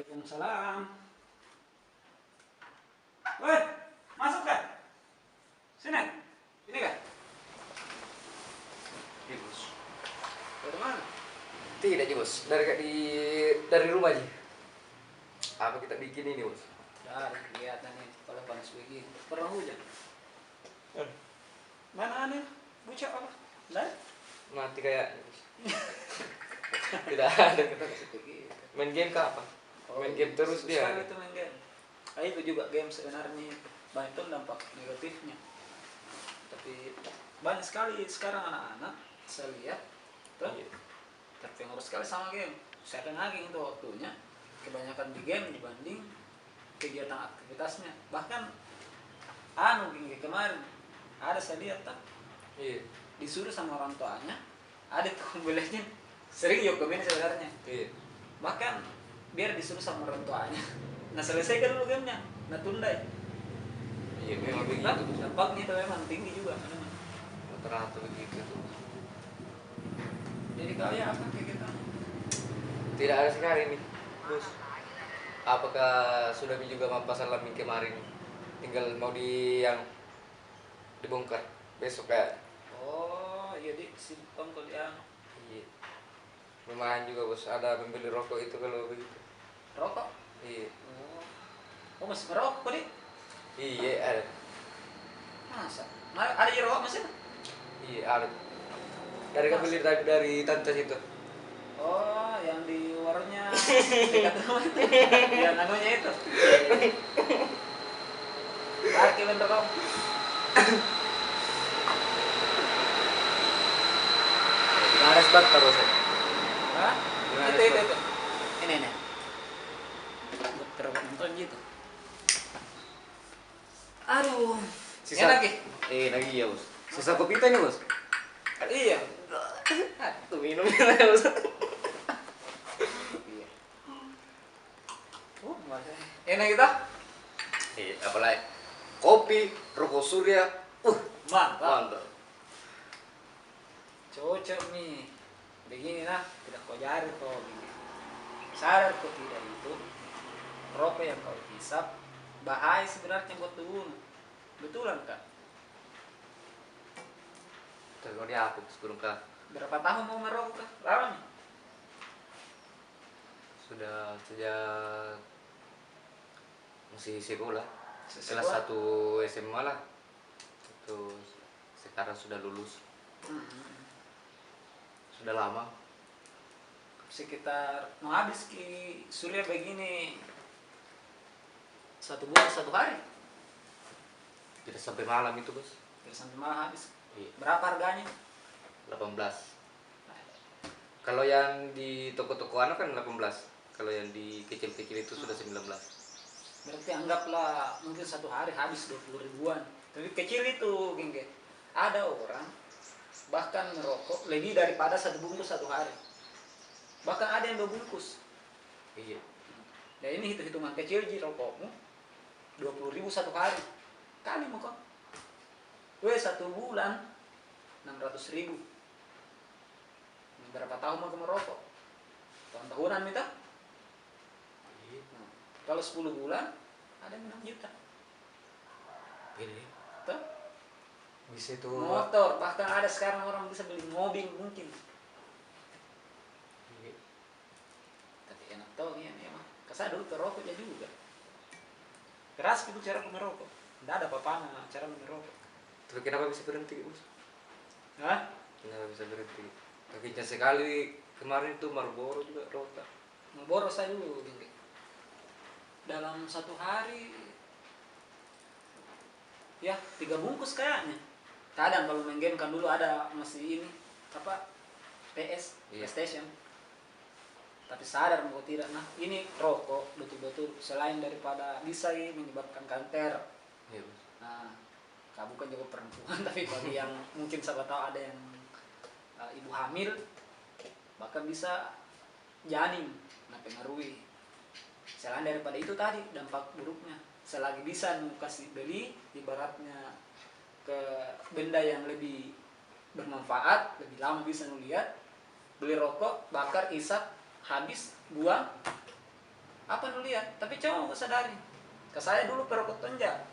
Waalaikumsalam. Woi, masuk kan? Sini. Sini kan? Iya bos. Dari mana? Tidak sih bos, dari rumah aja. Apa kita bikin ini bos? Dari kelihatan nih, kalau panas begini. Pernah hujan? Mana aneh? Bucak apa? Dari? Mati kayak bos. Tidak ada. Begitu. Main game kah apa? Main game terus dia. Sekali itu main game. Itu juga game sebenarnya banyak tuh dampak negatifnya. Tapi banyak sekali sekarang anak-anak saya lihat tuh terpengaruh sekali sama game. Saya lagi itu waktunya kebanyakan di game dibanding kegiatan aktivitasnya. Bahkan hingga kemarin ada saya lihat tak Iya. disuruh sama orang tuanya ada tuh belinya sering yuk komen sebenarnya. Iya. Bahkan biar disuruh sama orang tuanya. Nah selesaikan dulu gamenya, nah tunda. Iya memang begitu bos. Dampaknya itu memang tinggi juga. Rata-rata begitu tuh. Jadi kalian apa kegiatan? Tidak ada sekali nih bos. Apakah sudah juga mampasal lamin kemarin? Tinggal mau yang dibongkar besok ya. Oh iya di simpang kalian. Iya. Lumayan juga bos, ada membeli rokok itu kalau begitu. Rokok? Iya. Oh masih merokok nih? Iya ada. Masa? Nah, ada yang rokok masih? Iya ada. Dari beli dari tante situ. Oh yang di warungnya dekat rumah itu. Yang anunya itu. Laki bener rokok. Ada sebab terus ya. Hah? Gimana Itu. Ini. Terus nonton gitu. Aduh. Sisa Enak ya? lagi ya bos. Sisa kopi teh nih bos. Iya. Tuh minum ya bos. Iya. Enak kita? Iya, apalagi kopi, rokok surya. Mantap. Mantap. Cocok nih. Begini nah, tidak kau jari kau gini. Sadar kau tidak itu rokok yang kau hisap bahaya sebenarnya buat tubuh. Betulan kak? Tapi kalau dia aku sebelum kah Berapa tahun mau merokok kak? Lawannya? sudah sejak masih sekolah Sekolah? kelas 1 SMA lah. Itu sekarang sudah lulus. Sudah lama. Sekitar mau habis ki surya begini 1 bulan 1 hari. Tidak sampai malam itu bos. Tidak sampai malam habis. Iya. Berapa harganya? 18. Kalau yang di toko-toko anak kan 18. Kalau yang di kecil-kecil itu sudah 19. Berarti anggaplah mungkin 1 hari habis 20 ribuan. Tapi kecil itu, geng. Ada orang bahkan merokok lebih daripada 1 bungkus 1 hari. Bahkan ada yang 2 bungkus. Iya. Nah ini hitung-hitungan kecil ji rokokmu 20 ribu 1 hari. Kali mau kok. 1 bulan 600 ribu. Berapa tahun mau merokok? Tahun-tahunan minta? Nah, kalau 10 bulan ada 6 juta. Gini. Tuh. Bisa itu. Motor, bahkan ada sekarang orang bisa beli mobil mungkin. Iya. Tapi enak tau nih emang. Kesana dulu merokok ya juga. Keras gitu cara merokok. Tidak ada apa-apa cara merokok. Tapi kenapa bisa berhenti bos? Hah? Kenapa bisa berhenti? Akhirnya sekali kemarin itu Marlboro juga rota. Marlboro saya dulu gini. Dalam 1 hari ya 3 bungkus kayaknya. Kadang kalau main game kan dulu ada masih ini apa PS, Iya. PlayStation. Tapi sadar mau tidak, nah ini rokok betul-betul selain daripada bisa menyebabkan kanker. Iya bos. Nah, bukan juga perempuan tapi bagi yang mungkin siapa tahu ada yang ibu hamil bahkan bisa janin, nah pengaruhi. Selain daripada itu tadi dampak buruknya, selagi bisa kasih beli ibaratnya ke benda yang lebih bermanfaat, lebih lama bisa ngelihat, beli rokok, bakar, isap, habis, buang, Apa lu lihat? Tapi coba mau sadari. Ke saya dulu perokok tonjak.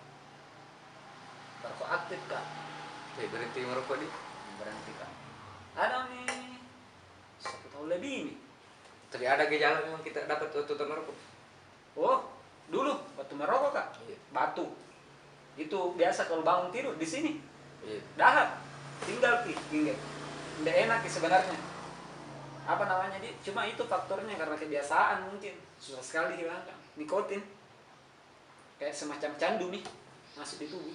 Perokok aktif kak. Berhenti merokok di. Berhenti kak. Ada nih 1 tahun lebih nih. Tapi ada gejala memang kita dapat waktu merokok. Oh, dulu waktu merokok kak. Iya. Batu. Itu biasa kalau bangun tidur di sini. Iya. Dahak. Tinggal tinggal. Nggak enak sih sebenarnya. Apa namanya di? Cuma itu faktornya karena kebiasaan mungkin. Susah sekali hilangkan. Nikotin. Kayak semacam candu nih masuk di tubuh.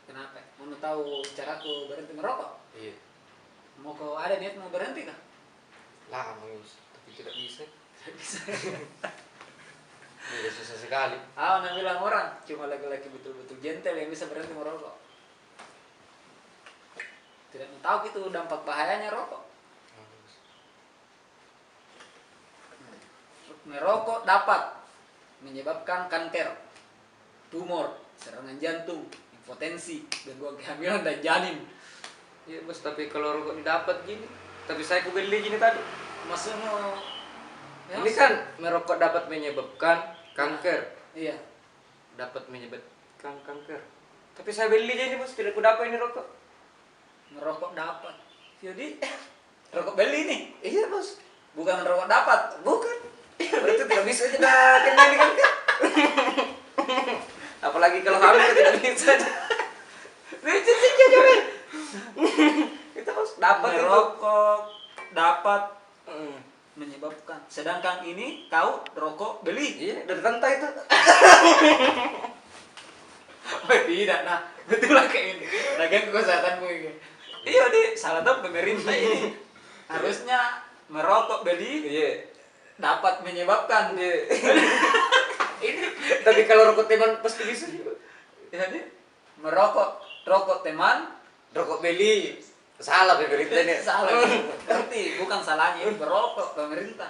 Kenapa? Mau tahu caraku berhenti merokok? Iya. Mau kau ada niat mau berhenti kah? Lama tapi tidak bisa. Tidak bisa. Ini susah sekali. Nah bilang orang cuma laki-laki betul-betul gentle yang bisa berhenti merokok. Tidak mau tahu gitu dampak bahayanya rokok. Merokok dapat menyebabkan kanker, tumor, serangan jantung, impotensi, gangguan kehamilan dan janin. Iya bos, tapi kalau rokok didapat gini, tapi saya beli gini tadi. Maksudnya Ini kan merokok dapat menyebabkan kanker. Iya. Dapat menyebabkan kanker. Tapi saya beli jadi bos, tidak kudapat ini rokok. Merokok dapat. Jadi rokok beli nih. Iya bos. Bukan merokok dapat. Bukan. Berarti tidak bisa aja dah kena ini kan. Apalagi kalau hamil tidak bisa. Lucu sih juga men. Itu bos dapat itu. Merokok dapat menyebabkan. Sedangkan ini kau rokok beli. Iya, dari rantai itu. Oh tidak, nah betul lah kayak ini. Lagian kesehatanmu ini. Iya deh, salah tuh pemerintah ini. Harusnya merokok beli Iya. dapat menyebabkan. Iya. Ini tapi kalau rokok teman pasti bisa juga. Jadi rokok teman, Rokok beli. Salah pemerintah ini. salah. Berarti bukan salahnya ini merokok pemerintah.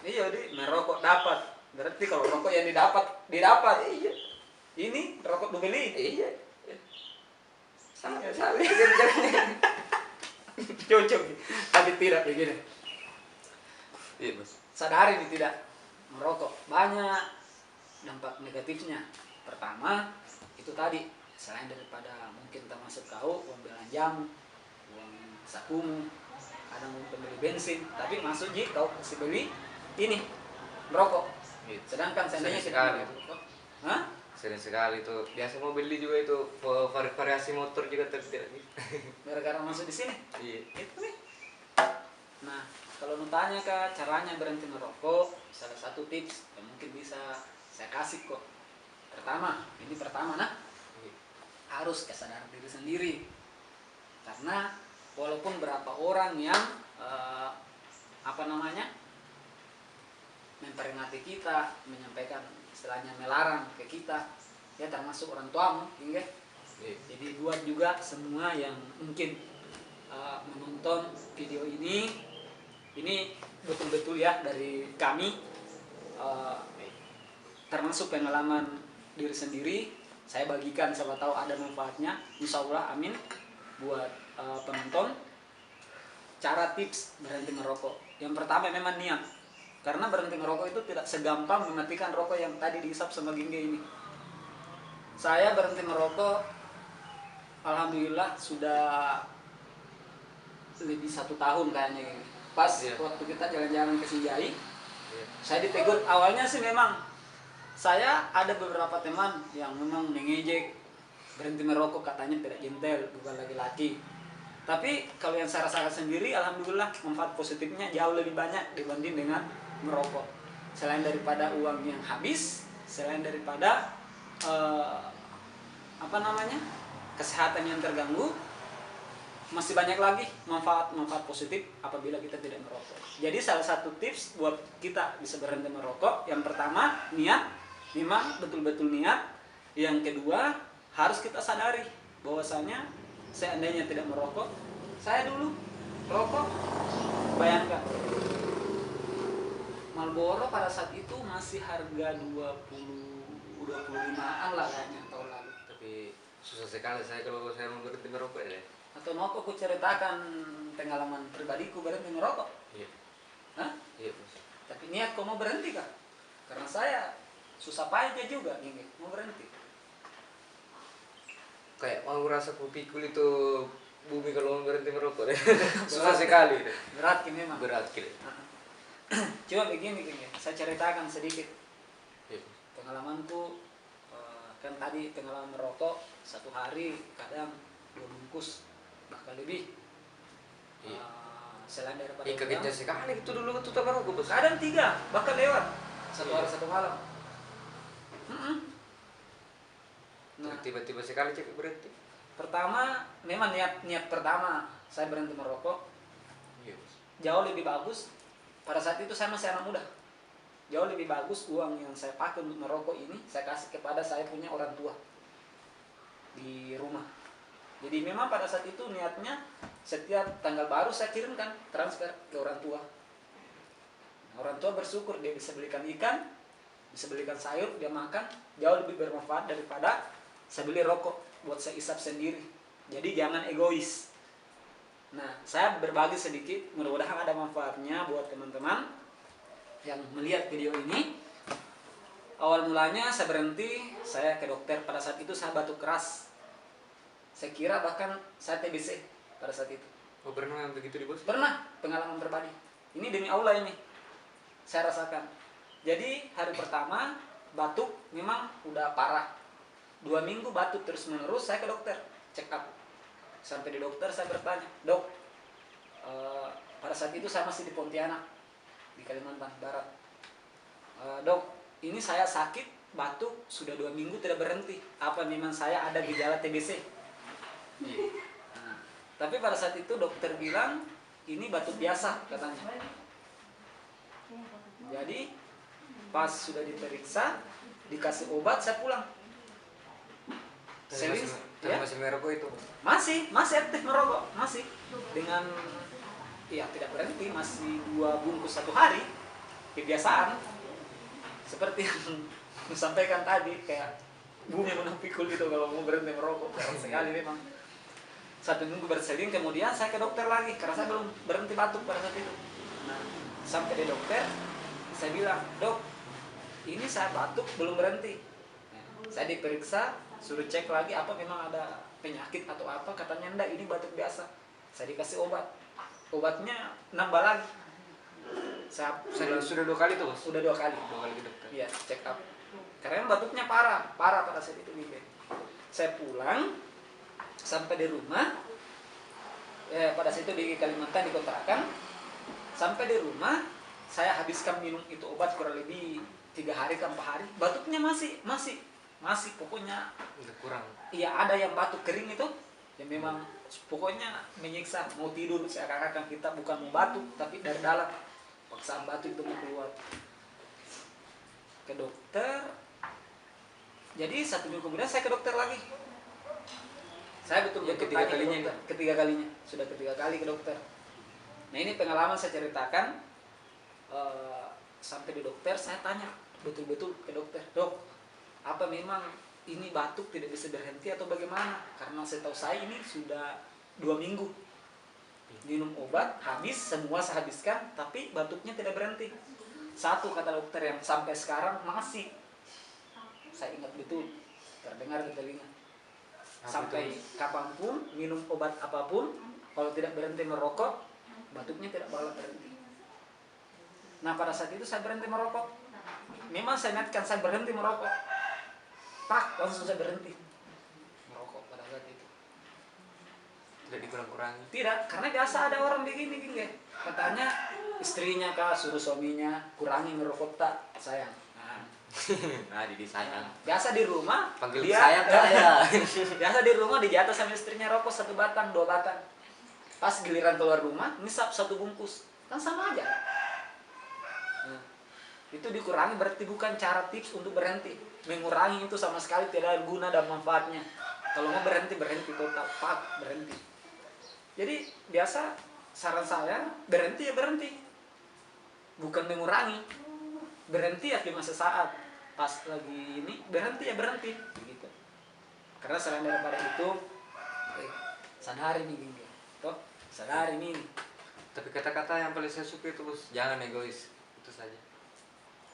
Iya deh, merokok dapat. Berarti kalau rokok yang didapat. Iya. Ini rokok dibeli. Iya. Salah. Cocok. Tapi tidak begini. Iya bos. Sadari nih tidak merokok banyak dampak negatifnya. Pertama itu tadi selain daripada mungkin termasuk kau uang belanjamu, uang sakumu, kadang untuk beli bensin, tapi masuk kau kasih beli ini merokok. Sedangkan seandainya Sering tidak sekali. merokok, hah? Sering sekali tuh. Biasa mau beli juga itu variasi motor juga tidak bisa. Gara-gara masuk di sini. Iya. Itu nih. Nah, kalau mau tanya ke caranya berhenti merokok, salah satu tips yang mungkin bisa saya kasih kok. Pertama nah, harus kesadaran diri sendiri. Karena walaupun berapa orang yang memperingati kita, menyampaikan istilahnya melarang ke kita, ya termasuk orang tuamu, hingga. Jadi buat juga semua yang mungkin menonton video ini betul-betul ya dari kami, termasuk pengalaman diri sendiri, saya bagikan siapa tahu ada manfaatnya, insya Allah amin buat penonton. Cara tips berhenti merokok, yang pertama memang niat, karena berhenti merokok itu tidak segampang mematikan rokok yang tadi dihisap sama Gingge ini. Saya berhenti merokok alhamdulillah sudah lebih 1 tahun kayaknya. Pas waktu kita jalan-jalan ke Sinjai, saya ditegur. Awalnya sih memang saya ada beberapa teman yang memang mengejek berhenti merokok, katanya tidak gentle, bukan laki-laki. Tapi kalau yang saya rasakan sendiri, alhamdulillah manfaat positifnya jauh lebih banyak dibanding dengan merokok. Selain daripada uang yang habis, selain daripada kesehatan yang terganggu, masih banyak lagi manfaat positif apabila kita tidak merokok. Jadi salah satu tips buat kita bisa berhenti merokok, yang pertama niat, memang betul-betul niat. Yang kedua harus kita sadari bahwasanya seandainya tidak merokok, saya dulu rokok, bayangkan Marlboro pada saat itu masih harga 25-an lah kayaknya tahun lalu. Tapi susah sekali saya kalau saya mau berhenti merokok ya. Atau mau aku ceritakan pengalaman pribadiku berhenti merokok? Iya. Hah? Iya, Bos. Tapi niat kau mau berhenti kah? Karena saya susah payah juga nih mau berhenti. Kayak mau rasa kupikul itu bumi kalau mau berhenti merokok deh. Susah sekali deh. Berat ki memang. Berat gitu. Coba begini, saya ceritakan sedikit Iya. pengalamanku. Kan tadi pengalaman merokok satu hari kadang 2 bungkus bahkan lebih. Iya. Selain daripada Kagetnya sekali itu dulu waktu tak merokok, Bos. kadang 3 bahkan lewat satu Iya. hari satu malam. Nah, Tiba-tiba sekali cek berhenti. pertama memang niat pertama saya berhenti merokok Iya, Bos. jauh lebih bagus. Pada saat itu saya masih anak muda. Jauh lebih bagus uang yang saya pakai untuk merokok ini saya kasih kepada saya punya orang tua di rumah. Jadi memang pada saat itu niatnya setiap tanggal baru saya kirimkan transfer ke orang tua. Nah, orang tua bersyukur dia bisa belikan ikan, bisa belikan sayur, dia makan, jauh lebih bermanfaat daripada saya beli rokok buat saya isap sendiri. Jadi jangan egois. Nah, saya berbagi sedikit, mudah-mudahan ada manfaatnya buat teman-teman yang melihat video ini. Awal mulanya saya berhenti, saya ke dokter. Pada saat itu saya batuk keras. Saya kira bahkan saya TBC pada saat itu. Oh, pernah yang begitu di, Bos? Pernah, pengalaman pribadi. Ini demi Allah ini. Saya rasakan. Jadi hari pertama batuk memang udah parah. 2 minggu batuk terus menerus, saya ke dokter, check up. Sampai di dokter saya bertanya, "Dok, pada saat itu saya masih di Pontianak, di Kalimantan Barat. Dok, ini saya sakit, batuk, sudah 2 minggu tidak berhenti. Apa memang saya ada gejala TBC?" Nah, tapi pada saat itu dokter bilang, ini batuk biasa katanya. Jadi pas sudah diperiksa, dikasih obat, saya pulang. Masih merokok itu, Bos? Masih aktif merokok, masih dengan tidak berhenti, masih 2 bungkus satu hari, kebiasaan seperti yang disampaikan tadi, kayak bumi menepikul gitu kalau mau berhenti merokok. Berat sekali memang. 1 minggu berseling, kemudian saya ke dokter lagi karena saya belum berhenti batuk pada saat itu. Nah, sampai di dokter saya bilang, "Dok, ini saya batuk belum berhenti." Saya diperiksa, suruh cek lagi apa memang ada penyakit atau apa. Katanya enggak, ini batuk biasa. Saya dikasih obat, obatnya nambah lagi. Saya Sudah 2 kali tuh, Bos? sudah 2 kali. 2 kali ke dokter. Iya, check up. Karena batuknya parah pada saat itu gitu. Saya pulang sampai di rumah. Pada saat itu di Kalimantan di kontrakan. Sampai di rumah saya habiskan minum itu obat kurang lebih 3 hari ke 4 hari. Batuknya masih pokoknya Udah kurang. iya, ada yang batuk kering itu yang memang pokoknya menyiksa. Mau tidur seakan-akan kita bukan mau batuk tapi dari dalam paksaan batuk itu mau keluar. Ke dokter. Jadi 1 minggu kemudian saya ke dokter lagi. Saya betul-betul ketiga tanya ke kalinya dokter. Ketiga kalinya, sudah ketiga kali ke dokter. Nah, ini pengalaman saya ceritakan. Sampai di dokter saya tanya betul-betul ke dokter, "Dok, apa memang ini batuk tidak bisa berhenti atau bagaimana?" Karena saya tahu saya ini sudah 2 minggu minum obat, habis semua saya habiskan, tapi batuknya tidak berhenti. Satu kata dokter yang sampai sekarang masih saya ingat betul, terdengar di telinga. Sampai kapanpun minum obat apapun, kalau tidak berhenti merokok, batuknya tidak bakal berhenti. Nah, pada saat itu saya berhenti merokok. Memang saya niatkan saya berhenti merokok. Langsung saya berhenti merokok pada saat itu. Tidak dikurang-kurangi. Tidak, karena biasa ada orang begini gitu. Katanya istrinya kah suruh suaminya kurangi merokok tak, sayang. Nah, disayang. Biasa di rumah Panggil dia sayang tak ya. biasa di rumah dijatah sama istrinya rokok 1 batang, 2 batang. Pas giliran keluar rumah, ngisap 1 bungkus. Kan sama aja. Nah, itu dikurangi berarti bukan cara tips untuk berhenti. Mengurangi itu sama sekali tidak ada guna dan manfaatnya. Kalau mau berhenti total, berhenti. Jadi biasa saran saya berhenti ya berhenti. Bukan mengurangi. Berhenti ya cuma sesaat. Pas lagi ini berhenti ya berhenti begitu. Karena selain daripada itu sadari nih geng, toh sadari nih. Tapi kata-kata yang paling saya suka itu bos, jangan egois, itu saja.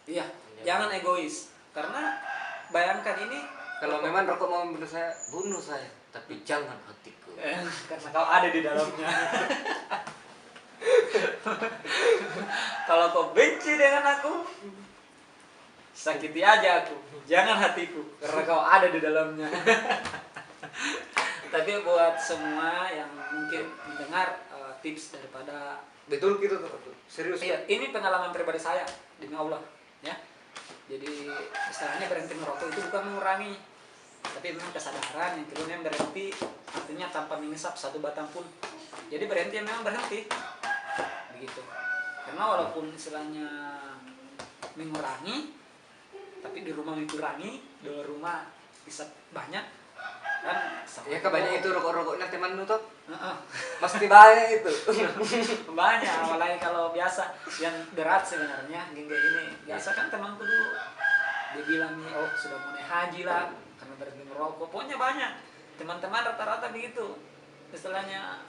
Iya, jangan egois. Karena bayangkan ini, Kalau memang rokok mau bunuh saya, tapi jangan hatiku. karena kau ada di dalamnya. Kalau kau benci dengan aku, sakiti aja aku, jangan hatiku, karena kau ada di dalamnya. Tapi buat semua yang mungkin mendengar tips daripada, Betul gitu tuh, serius. iya, ini pengalaman pribadi saya demi Allah, ya. Jadi istilahnya berhenti merokok itu bukan mengurangi, tapi memang kesadaran yang kedua memang berhenti, artinya tanpa mengisap satu batang pun. Jadi berhenti memang berhenti, begitu. Karena walaupun istilahnya mengurangi, tapi di rumah dikurangi, di luar rumah isap banyak, kan sama. Ya kebanyakan itu rokok-rokoknya teman lu tuh. Heeh. Pasti banyak itu. Banyak, apalagi kalau biasa yang berat sebenarnya geng ini. Biasa kan temanku dulu dia bilang nih, oh sudah mau naik haji lah karena berhenti merokok. Pokoknya banyak teman-teman rata-rata begitu. Istilahnya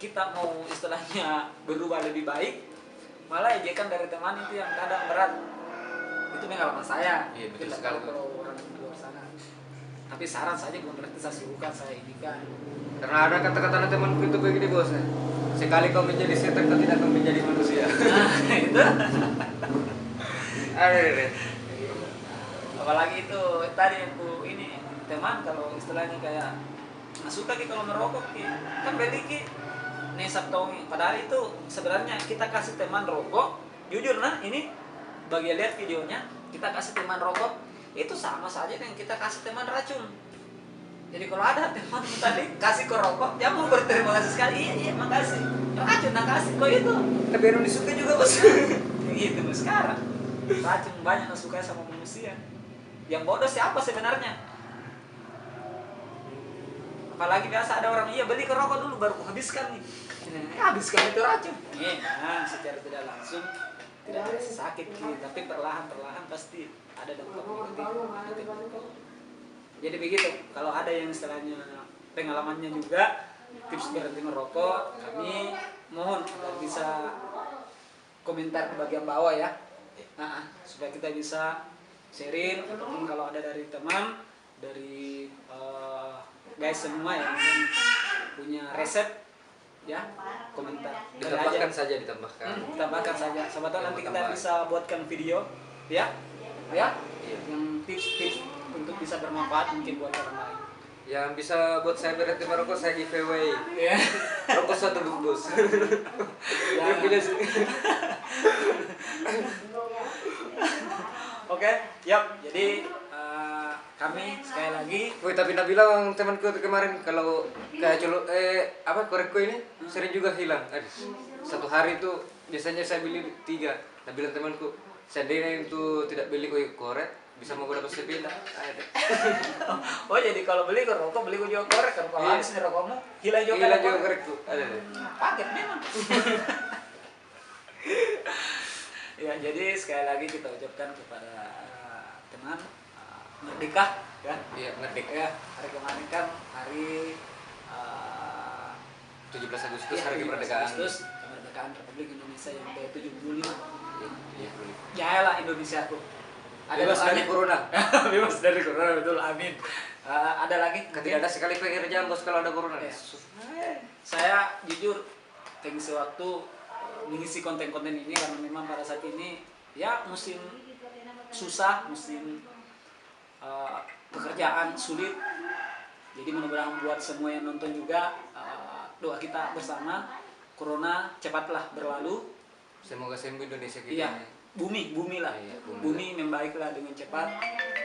kita mau istilahnya berubah lebih baik, malah ejekan dari teman itu yang kadang berat. Itu pengalaman saya. Iya, betul Kita sekali, tahu kalau orang di luar sana. Tapi saran saja bukan berarti saya suruhkan, saya indikan. Karena ada kata-kata temanku itu begini bos, sekali kau menjadi setan kau tidak akan menjadi manusia. Nah, itu. Ada. Apalagi itu tadi aku ini teman kalau istilahnya kayak nggak suka ki kalau merokok ki, kan beli ki nesap tongi. Padahal itu sebenarnya kita kasih teman rokok, jujur nah ini bagi lihat videonya, kita kasih teman rokok itu sama saja dengan kita kasih teman racun. Jadi kalau ada teman tadi kasih ke rokok, dia mau berterima kasih sekali, iya makasih. Racun nak kasih kok itu. Tapi orang disuka juga bos. Gitu sekarang. Racun banyak yang suka sama manusia. Yang bodoh siapa sebenarnya? Apalagi biasa ada orang, iya beli ke rokok dulu baru habiskan nih. Habiskan itu racun. Nah, secara tidak langsung tidak terasa sakit gitu, tapi perlahan-perlahan pasti ada dampak negatif. Jadi begitu, kalau ada yang istilahnya pengalamannya juga tips berhenti merokok, kami mohon agar bisa komentar di bagian bawah ya, supaya kita bisa sharing, ataupun kalau ada dari teman, dari guys semua yang punya resep ya, komentar. Ditambahkan saja, ditambahkan. Tambahkan saja. Sobat tahu nanti kita bisa buatkan video ya, Iya. yang tips-tips untuk bisa bermanfaat mungkin buat orang lain. Yang bisa buat saya berhenti merokok saya giveaway. Ya. Rokok satu bungkus. Yang punya sih. Oke, yap. Jadi kami sekali lagi. Woi tapi Nabila temanku kemarin kalau kayak korekku ini sering juga hilang. Aduh, satu hari itu biasanya saya beli 3. Nabila temanku, seandainya itu tidak beli korek bisa mau dapat sepeda. Ada. Oh jadi kalau beli rokok beli juga korek, kalau habis nih rokokmu hilang juga. Hilang juga korek tuh. Ada. Paket memang. Ya jadi sekali lagi kita ucapkan kepada teman Merdeka kan? Iya, Merdeka. Ya, hari kemarin kan hari 17 Agustus hari kemerdekaan. Kemerdekaan Republik Indonesia yang ke-75. Iya, Ya lah Indonesia tuh. Bebas dari corona. Bebas dari corona, betul, amin. Ada lagi? Tidak ada sekali pekerjaan bos kalau ada corona. Ya. Saya jujur mengisi waktu mengisi konten-konten ini karena memang pada saat ini ya musim susah, musim pekerjaan sulit. Jadi mudah-mudahan buat semua yang nonton juga doa kita bersama corona cepatlah berlalu. Semoga sembuh Indonesia kita. Iya, bumi lah. Iya, bumi membaiklah dengan cepat,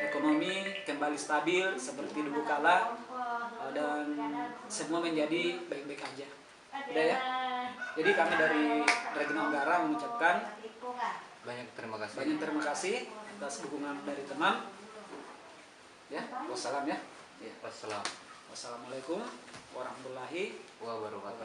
ekonomi kembali stabil seperti dulu kala, dan semua menjadi baik-baik aja. Udah ya. Jadi kami dari Regina Unggara mengucapkan banyak terima kasih. Banyak terima kasih atas dukungan dari teman. Ya, wassalam ya. Wassalam. Wassalamualaikum warahmatullahi Wabarakatuh.